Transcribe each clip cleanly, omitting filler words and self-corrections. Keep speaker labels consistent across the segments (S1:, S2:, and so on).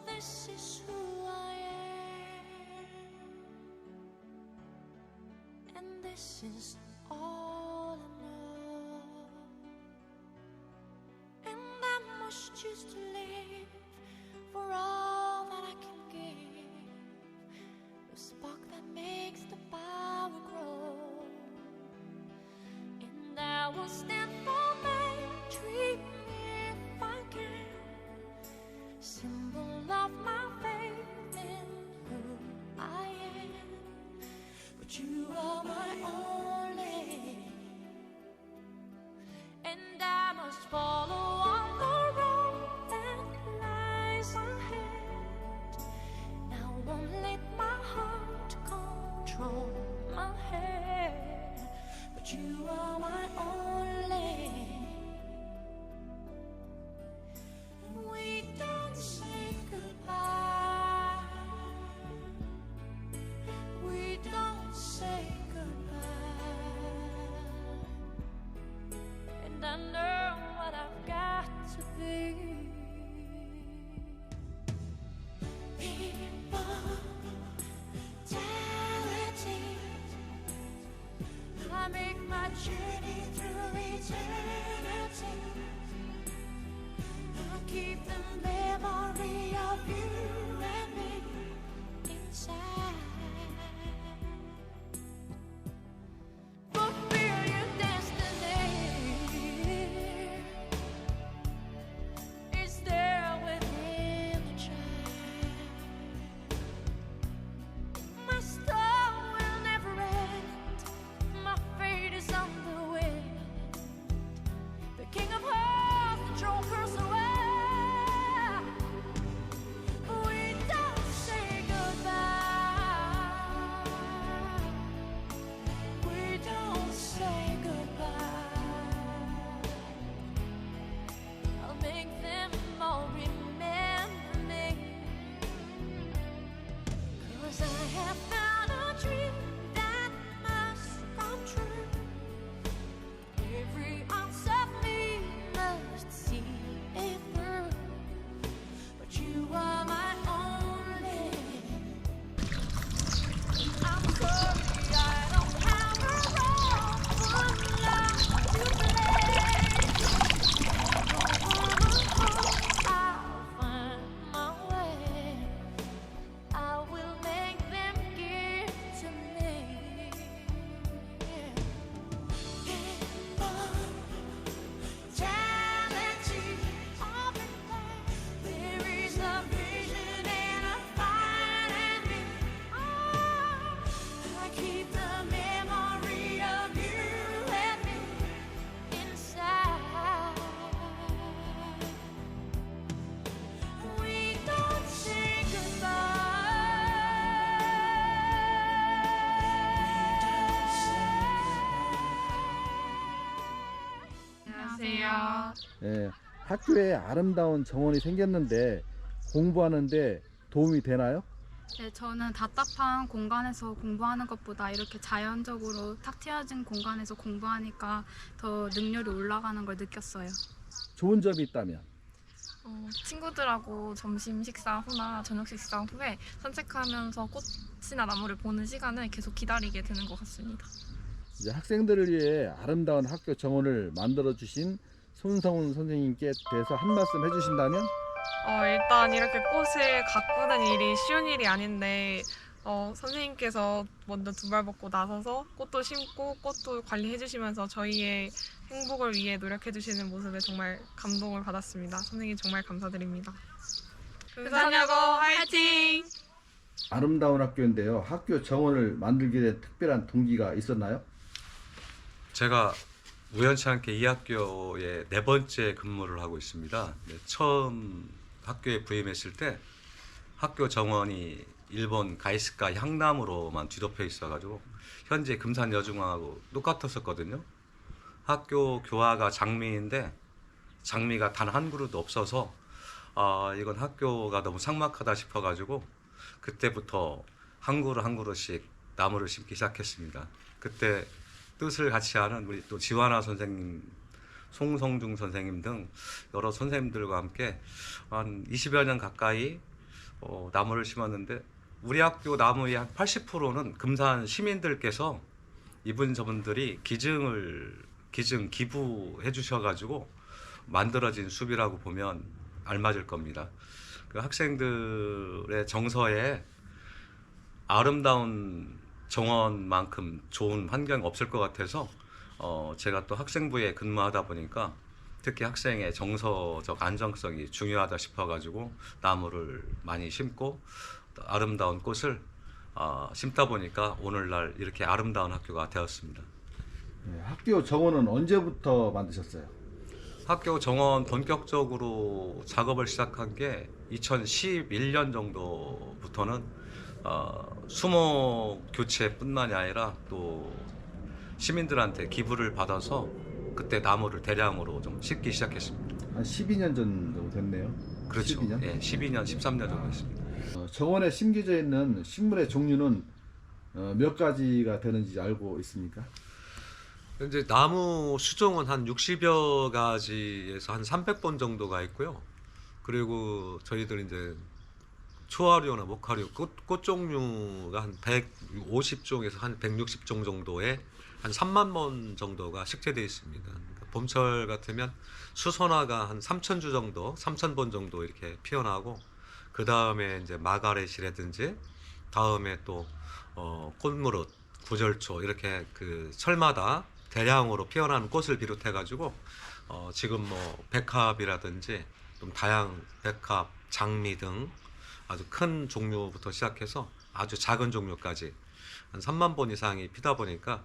S1: this is who I am, and this is all I know. And I must choose to live for all that I can give, the spark that makes the power grow. And I will stand for my dream if I can, symbol of my faith in who I am. But you are my only, and I must follow on the road that lies ahead. Now won't let my heart control my head, but you are my only. We don't say goodbye. We don't say goodbye. And I know what I've got to be. Immortality. I make my journey through eternity. I'll keep the memory of you and me inside. Fulfill your destiny. It's there within the child. My storm will never end. My fate is on the wind. The King of Hearts, the troll curse away. We don't say goodbye. We don't say goodbye. I'll make them all remember me, 'cause I have found a dream that must come true. Every ounce of me must see it through. But you are my only. I'm sorry I don't have a role for love to play. I'll find my way. I will make them give to me. Immortality of the land. There is a vision and a fire in me. I keep the memory of you and me inside. We don't say
S2: 안녕하세요.
S3: 예, 학교에 아름다운 정원이 생겼는데 공부하는데 도움이 되나요?
S2: 네, 저는 답답한 공간에서 공부하는 것보다 이렇게 자연적으로 탁 트여진 공간에서 공부하니까 더 능률이 올라가는 걸 느꼈어요.
S3: 좋은 점이 있다면?
S4: 친구들하고 점심 식사 후나 저녁 식사 후에 산책하면서 꽃이나 나무를 보는 시간을 계속 기다리게 되는 것 같습니다.
S3: 이제 학생들을 위해 아름다운 학교 정원을 만들어 주신 손성훈 선생님께 대해서 한 말씀 해주신다면?
S4: 일단 이렇게 꽃을 가꾸는 일이 쉬운 일이 아닌데 선생님께서 먼저 두 발 벗고 나서서 꽃도 심고 꽃도 관리해 주시면서 저희의 행복을 위해 노력해 주시는 모습에 정말 감동을 받았습니다. 선생님 정말 감사드립니다. 부산여고 화이팅!
S3: 아름다운 학교인데요. 학교 정원을 만들게 된 특별한 동기가 있었나요?
S5: 제가 우연치 않게 이 학교에 4번째 근무를 하고 있습니다. 처음 학교에 부임했을 때 학교 정원이 일본 가이스카 향나무로만 뒤덮여 있어가지고 현재 금산여중하고 똑같았었거든요. 학교 교화가 장미인데 장미가 단 한 그루도 없어서 이건 학교가 너무 삭막하다 싶어가지고 그때부터 한 그루 한 그루씩 나무를 심기 시작했습니다. 그때 뜻을 같이 하는 우리 또 지환아 선생님, 송성중 선생님 등 여러 선생님들과 함께 한 20여 년 가까이 나무를 심었는데 우리 학교 나무의 한 80%는 금산 시민들께서 이분 저분들이 기증 기부해 주셔가지고 만들어진 숲이라고 보면 알맞을 겁니다. 그 학생들의 정서에 아름다운 정원만큼 좋은 환경이 없을 것 같아서 제가 또 학생부에 근무하다 보니까 특히 학생의 정서적 안정성이 중요하다 싶어가지고 나무를 많이 심고 또 아름다운 꽃을 심다 보니까 오늘날 이렇게 아름다운 학교가 되었습니다.
S3: 네, 학교 정원은 언제부터 만드셨어요?
S5: 학교 정원 본격적으로 작업을 시작한 게 2011년 정도부터는 수목 교체뿐만이 아니라 또 시민들한테 기부를 받아서 그때 나무를 대량으로 좀 심기 시작했습니다.
S3: 한 12년 전 정도 됐네요.
S5: 그렇죠.
S3: 12년?
S5: 예, 12년, 13년 정도 됐습니다.
S3: 정원에 심겨져 있는 식물의 종류는 몇 가지가 되는지 알고 있습니까?
S6: 이제 나무 수종은 한 60여 가지에서 한 300본 정도가 있고요. 그리고 저희들 이제 초하류나 목하류 꽃 종류가 한 150종에서 한 160종 정도에 한 3만 번 정도가 식재되어 있습니다. 그러니까 봄철 같으면 수선화가 한 3,000주 정도, 3,000본 정도 이렇게 피어나고 그 다음에 이제 마가렛이라든지 다음에 또 꽃무릇, 구절초 이렇게 그 철마다 대량으로 피어나는 꽃을 비롯해 가지고 지금 뭐 백합이라든지 좀 다양 백합, 장미 등 아주 큰 종류부터 시작해서 아주 작은 종류까지 한 3만 본 이상이 피다 보니까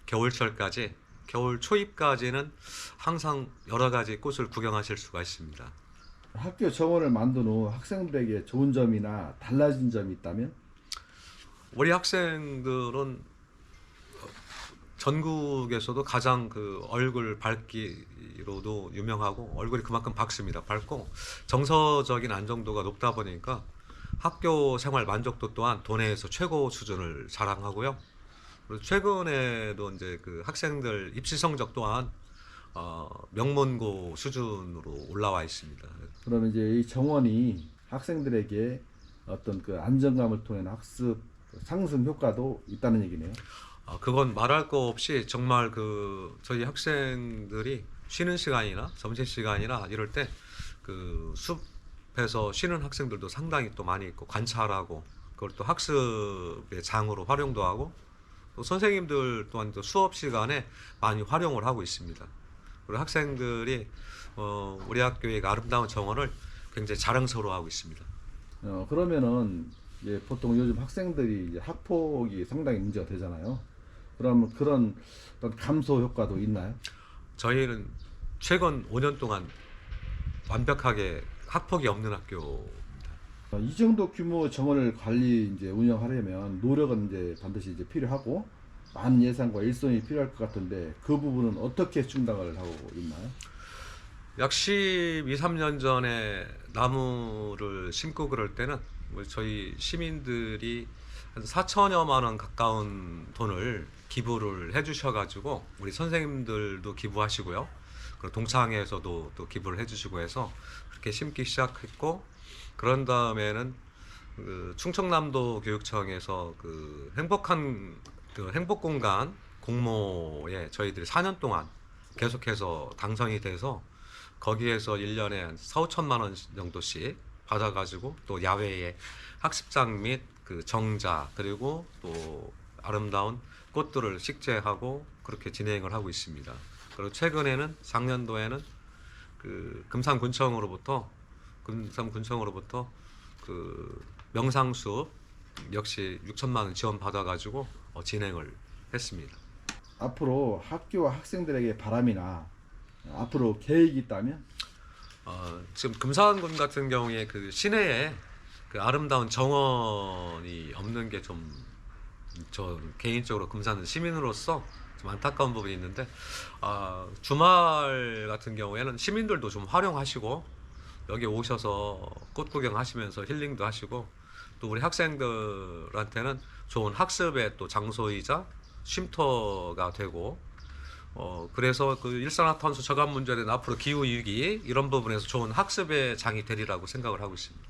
S6: 겨울철까지 겨울 초입까지는 항상 여러 가지 꽃을 구경하실 수가 있습니다.
S3: 학교 정원을 만든 후 학생들에게 좋은 점이나 달라진 점이 있다면?
S6: 우리 학생들은 전국에서도 가장 그 얼굴 밝기로도 유명하고 얼굴이 그만큼 밝습니다. 밝고 정서적인 안정도가 높다 보니까 학교 생활 만족도 또한 도내에서 최고 수준을 자랑하고요. 그리고 최근에도 이제 그 학생들 입시 성적 또한 명문고 수준으로 올라와 있습니다.
S3: 그러면 이제 이 정원이 학생들에게 어떤 그 안정감을 통한 학습 상승 효과도 있다는 얘기네요.
S6: 그건 말할 거 없이 정말 그 저희 학생들이 쉬는 시간이나 점심 시간이나 이럴 때 그 숲에서 쉬는 학생들도 상당히 또 많이 있고 관찰하고 그걸 또 학습의 장으로 활용도 하고 또 선생님들 또한 또 수업 시간에 많이 활용을 하고 있습니다. 그리고 학생들이 우리 학교의 아름다운 정원을 굉장히 자랑스러워하고 있습니다.
S3: 그러면은 이제 보통 요즘 학생들이 이제 학폭이 상당히 문제가 되잖아요. 그러면 그런 어떤 감소 효과도 있나요?
S6: 저희는 최근 5년 동안 완벽하게 학폭이 없는 학교입니다.
S3: 이 정도 규모 정원을 관리 이제 운영하려면 노력은 이제 반드시 이제 필요하고 많은 예산과 일손이 필요할 것 같은데 그 부분은 어떻게 충당을 하고 있나요?
S6: 약 12, 3년 전에 나무를 심고 그럴 때는 저희 시민들이 한 4천여만 원 가까운 돈을 기부를 해주셔가지고 우리 선생님들도 기부하시고요. 그리고 동창회에서도 또 기부를 해주시고 해서 그렇게 심기 시작했고 그런 다음에는 그 충청남도 교육청에서 그 행복한 그 행복공간 공모에 저희들이 4년 동안 계속해서 당선이 돼서 거기에서 1년에 한 4, 5천만 원 정도씩 받아가지고 또 야외에 학습장 및 그 정자 그리고 또 아름다운 꽃들을 식재하고 그렇게 진행을 하고 있습니다. 그리고 최근에는 작년도에는 그 금산군청으로부터 그 명상숲 역시 6천만 원 지원 받아가지고 진행을 했습니다.
S3: 앞으로 학교와 학생들에게 바람이나 앞으로 계획이 있다면?
S6: 지금 금산군 같은 경우에 그 시내에 그 아름다운 정원이 없는 게 좀 저 개인적으로 금산 시민으로서 좀 안타까운 부분이 있는데 주말 같은 경우에는 시민들도 좀 활용하시고 여기 오셔서 꽃 구경하시면서 힐링도 하시고 또 우리 학생들한테는 좋은 학습의 또 장소이자 쉼터가 되고 그래서 그 일산화탄소 저감 문제는 앞으로 기후 위기 이런 부분에서 좋은 학습의 장이 되리라고 생각을 하고 있습니다.